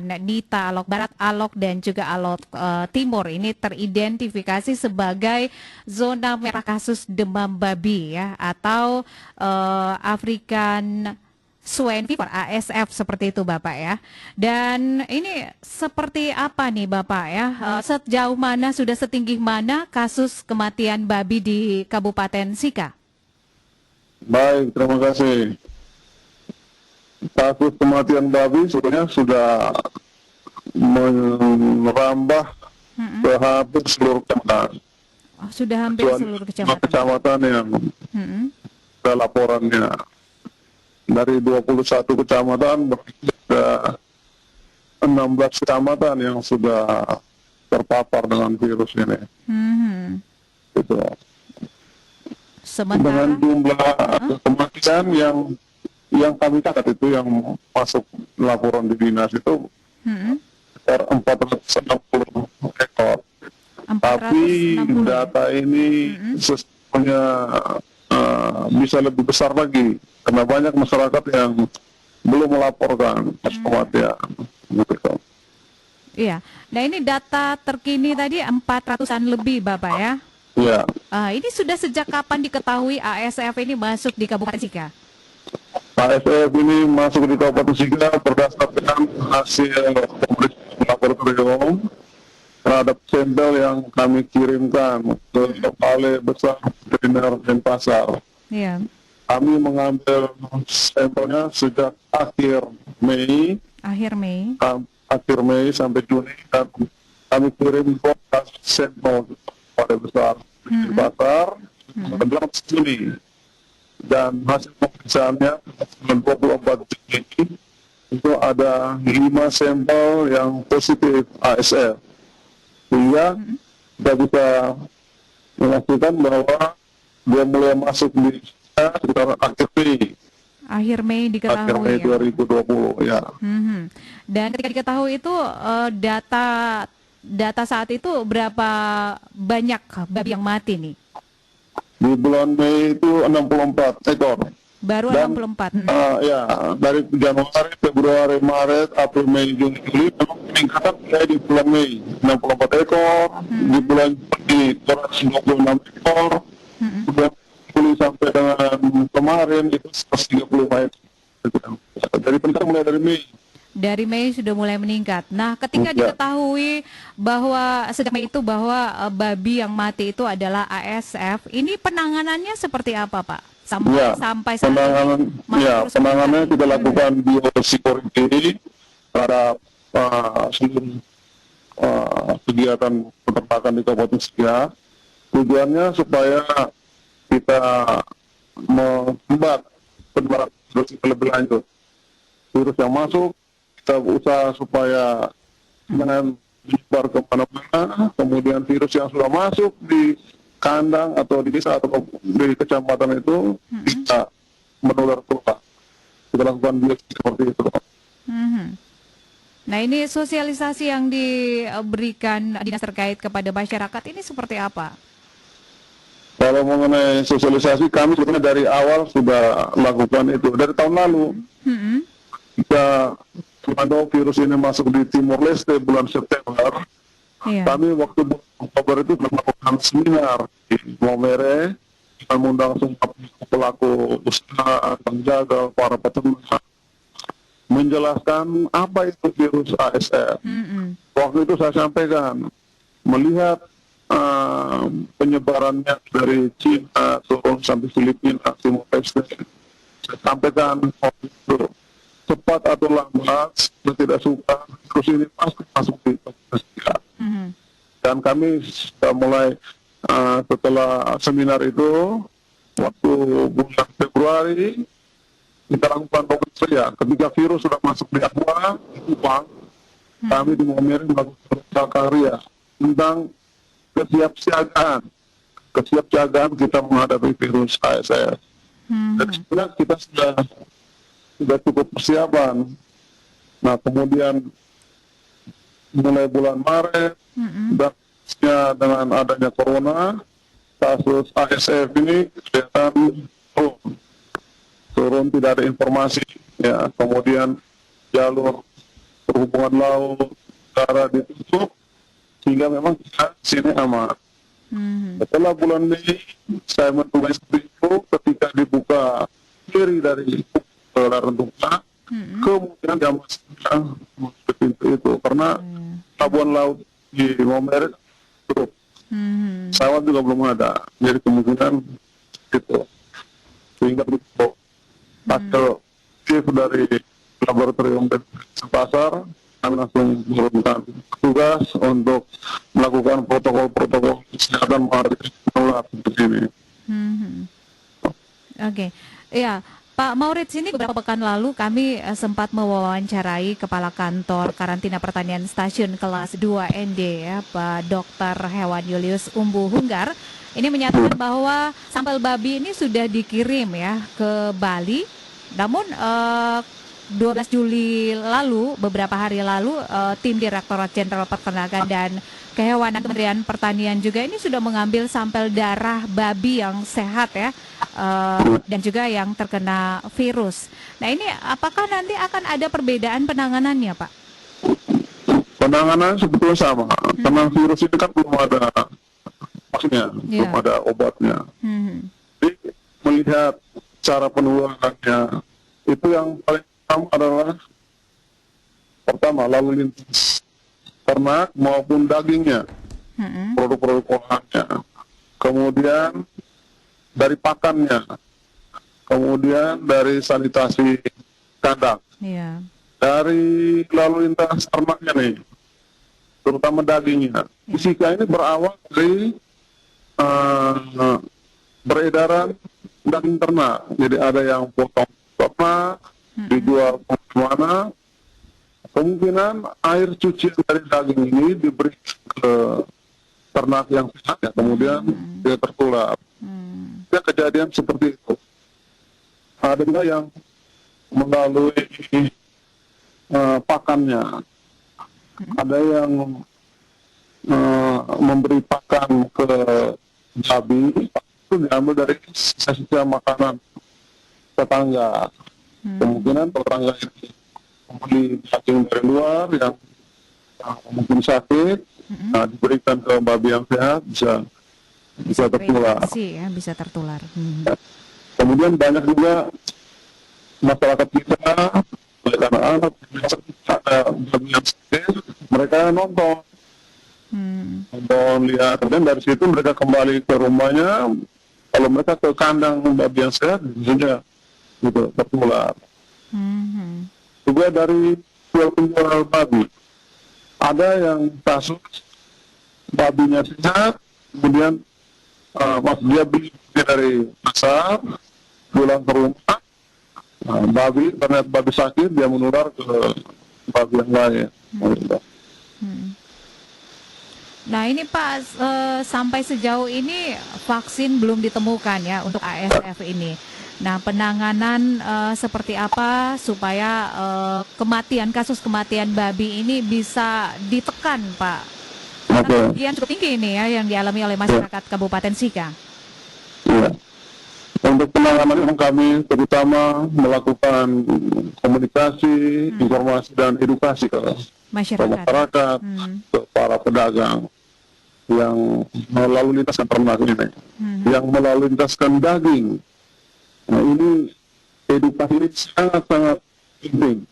Nita, Alok Barat, Alok dan juga Alok Timur ini teridentifikasi sebagai zona merah kasus demam babi ya atau African Swine Fever ASF seperti itu Bapak ya. Dan ini seperti apa nih Bapak ya? Sejauh mana sudah setinggi mana kasus kematian babi di Kabupaten Sika? Baik, terima kasih. Kasus kematian babi sebenarnya sudah merambah ke hampir seluruh kecamatan. Oh, sudah hampir seluruh kecamatan. Kecamatan yang ada laporannya. Dari 21 kecamatan ada 16 kecamatan yang sudah terpapar dengan virus ini. Gitu. Sementara dengan jumlah kematian yang kami catat itu yang masuk laporan di dinas itu 460 ekor. Tapi data ini sesungguhnya bisa lebih besar lagi karena banyak masyarakat yang belum melaporkan kematian. Iya. Nah ini data terkini tadi 400-an lebih Bapak ya? Iya. Ini sudah sejak kapan diketahui ASF ini masuk di Kabupaten Sika? ASF ini masuk di Kabupaten Sika berdasarkan hasil pemeriksaan laboratorium terhadap sampel yang kami kirimkan ke Balai Besar Veteriner Denpasar. Iya. Kami mengambil sampelnya sejak akhir Mei sampai Juni dan kami kirim 12 sampel Balai Besar Denpasar pada Juni. Dan hasil pemeriksaannya 24 Juni itu ada 5 sampel yang positif ASF. Sehingga kita bisa memastikan bahwa dia mulai masuk di sekitar akhir Mei. Akhir Mei diketahui. Akhir Mei 2020 ya. Dan ketika diketahui itu data saat itu berapa banyak babi yang mati nih? Di bulan Mei itu 64 ekor. Baru dan, 64. Ya, dari Januari, Februari, Maret, April, Mei, Juni, Juli memang peningkatan di bulan Mei 64 ekor, di bulan Juni 126 ekor, bulan Juli sampai dengan kemarin itu 135 ekor. Jadi peningkatan mulai dari Mei. Dari Mei sudah mulai meningkat. Nah, ketika diketahui bahwa sejak Mei itu bahwa babi yang mati itu adalah ASF, ini penanganannya seperti apa, Pak? Sampai saat ini penanganannya kita lakukan biosecurity terhadap seluruh kegiatan peternakan di Kabupaten Sika. Tujuannya supaya kita menghambat penyebaran virus lebih lanjut. Virus yang masuk kita usaha supaya jangan menyebar ke mana-mana, kemudian virus yang sudah masuk di kandang atau di desa atau di kecamatan itu bisa menular keluar. Kita lakukan biasa seperti itu. Nah ini sosialisasi yang diberikan dinas terkait kepada masyarakat ini seperti apa? Kalau mengenai sosialisasi kami sebenarnya dari awal sudah lakukan itu dari tahun lalu. Kita kalau virus ini masuk di Timor Leste bulan September, kami waktu Oktober itu melakukan seminar di Momere, kita mengundang semua pelaku usaha, penjaga, para peternak, menjelaskan apa itu virus ASF. Waktu itu saya sampaikan, melihat penyebarannya dari Cina turun sampai Filipina, Timor Leste, saya sampaikan itu cepat atau lambat, saya tidak suka, terus ini pasti masuk di Indonesia. Dan kami sudah mulai setelah seminar itu, waktu bulan Februari, kita lakukan pengujian. Ketika virus sudah masuk di aqua, di Kupang, kami di Momere melakukan karya tentang kesiapsiagaan kita menghadapi virus ASF. Dan sebenarnya kita sudah cukup persiapan. Nah kemudian mulai bulan Maret dan dengan adanya corona, kasus ASF ini kelihatan turun, tidak ada informasi. Ya kemudian jalur perhubungan laut, udara ditutup, sehingga memang kita sini aman. Setelah bulan Mei, saya menulis itu ketika dibuka kiri dari Larantuka, kemudian dia masukkan ke pintu itu, karena pelabuhan laut di Maumere tutup. Pesawat juga belum ada, jadi kemungkinan itu sehingga begitu hasil shift dari laboratorium pasar, kami langsung menurunkan tugas untuk melakukan protokol-protokol kesehatan menular seperti ini. Oke, ya Pak Maurits, ini beberapa pekan lalu kami sempat mewawancarai Kepala Kantor Karantina Pertanian Stasiun Kelas 2 ND ya, Pak Dr. Hewan Julius Umbu Hunggar. Ini menyatakan bahwa sampel babi ini sudah dikirim ya ke Bali. Namun 12 Juli lalu, beberapa hari lalu, tim Direktorat Jenderal Peternakan dan Kehewanan Kementerian Pertanian juga ini sudah mengambil sampel darah babi yang sehat ya, dan juga yang terkena virus. Nah ini apakah nanti akan ada perbedaan penanganannya, Pak? Penanganan sebetulnya sama, karena virus ini kan belum ada vaksinnya, belum ada obatnya. Jadi melihat cara penularannya, itu yang paling utama adalah pertama lalu lintas ternak maupun dagingnya, produk-produk olahannya, kemudian dari pakannya, kemudian dari sanitasi kandang, dari lalu lintas ternaknya nih, terutama dagingnya. Fisika ini berawal dari beredaran daging ternak, jadi ada yang potong ternak, dijual kemana. Kemungkinan air cucian dari daging ini diberi ke ternak yang sehat, ya, kemudian dia tertular. Ya, kejadian seperti itu. Ada juga yang melalui pakannya. Ada yang memberi pakan ke babi, itu diambil dari sisa-sisa makanan tetangga. Kemungkinan tetangga itu membeli cacing dari luar yang mungkin sakit, diberikan ke babi yang sehat, bisa tertular. Ya, bisa tertular. Kemudian banyak juga masyarakat kita, baik anak-anak, babi yang sakit, mereka nonton, lihat, dan dari situ mereka kembali ke rumahnya. Kalau mereka ke kandang babi yang sehat, biasanya gitu tertular. Juga dari penjual babi, ada yang kasus babinya sehat, kemudian dia beli dari pasar, pulang ke rumah, ternyata babi sakit, dia menular ke babi yang lain. Nah ini Pak, sampai sejauh ini vaksin belum ditemukan ya untuk ASF ini. Nah penanganan seperti apa supaya kasus kematian babi ini bisa ditekan, Pak? Karena kerugian cukup tinggi ini ya yang dialami oleh masyarakat Kabupaten Sika. Ya. Untuk penanganan kami terutama melakukan komunikasi, informasi dan edukasi ke masyarakat, ke para pedagang yang melalui lintaskan ternak ini, yang melalui lintaskan daging. Nah ini edukasi ini sangat-sangat penting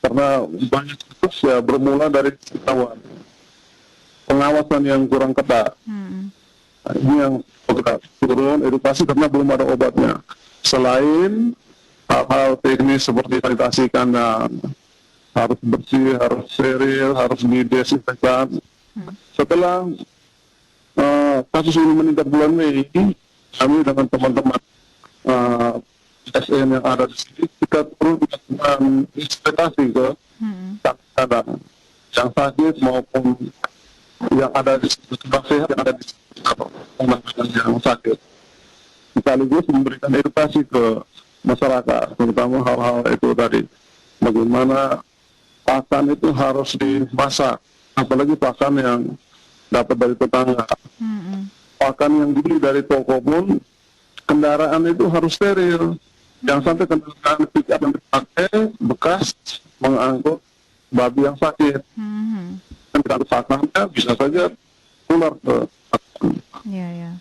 karena banyak kasus ya bermula dari pengawasan yang kurang ketat. Nah, ini yang kita turun edukasi karena belum ada obatnya. Selain hal-hal teknis seperti sanitasi kandang, harus bersih, harus steril, harus didesinfektan. Setelah kasus ini meningkat bulan Mei, kami dengan teman-teman SN yang ada di sini, kita turun melakukan inspektasi ke kandang yang sakit maupun yang ada di tempat sehat, yang ada di kandang yang sakit. Sekaligus memberikan edukasi ke masyarakat, terutama hal-hal itu tadi. Bagaimana pakan itu harus dimasak, apalagi pakan yang dapat dari tetangga. Pakan yang dibeli dari toko pun, kendaraan itu harus steril. Jangan sampai kendaraan pick up yang dipakai bekas mengangkut babi yang sakit. Dan kalau pakannya bisa saja tular ke Ya, ya.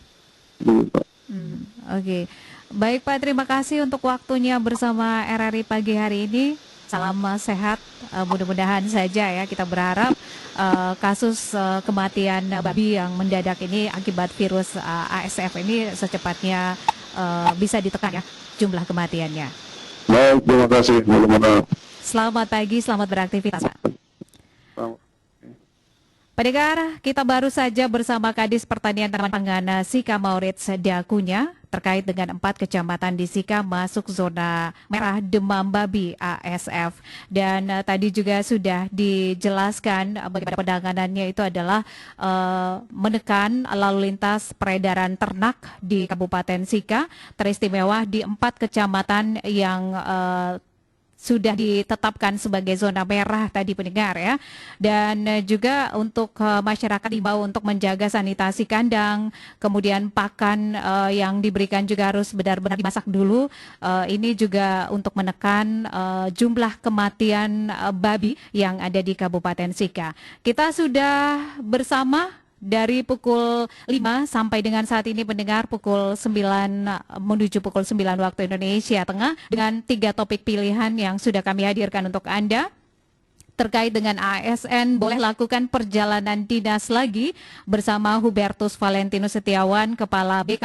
gitu. Oke. Baik Pak, terima kasih untuk waktunya bersama RRI pagi hari ini. Salam sehat, mudah-mudahan saja ya, kita berharap kasus kematian babi yang mendadak ini akibat virus ASF ini secepatnya bisa ditekan ya jumlah kematiannya. Baik, terima kasih. Selamat pagi, selamat beraktivitas Pak. Selamat. Pendengar, kita baru saja bersama Kadis Pertanian Tanaman Pangan Sika Maurits Dakunya terkait dengan 4 kecamatan di Sika masuk zona merah demam babi ASF. Dan tadi juga sudah dijelaskan bagaimana penanganannya itu adalah menekan lalu lintas peredaran ternak di Kabupaten Sika, teristimewa di 4 kecamatan yang sudah ditetapkan sebagai zona merah tadi pendengar ya. Dan juga untuk masyarakat diimbau untuk menjaga sanitasi kandang, kemudian pakan yang diberikan juga harus benar-benar dimasak dulu. Ini juga untuk menekan jumlah kematian babi yang ada di Kabupaten Sika. Kita sudah bersama dari pukul 5 sampai dengan saat ini pendengar pukul 9 menuju pukul 9 waktu Indonesia Tengah dengan 3 topik pilihan yang sudah kami hadirkan untuk Anda. Terkait dengan ASN, boleh lakukan perjalanan dinas lagi bersama Hubertus Valentinus Setiawan, Kepala BK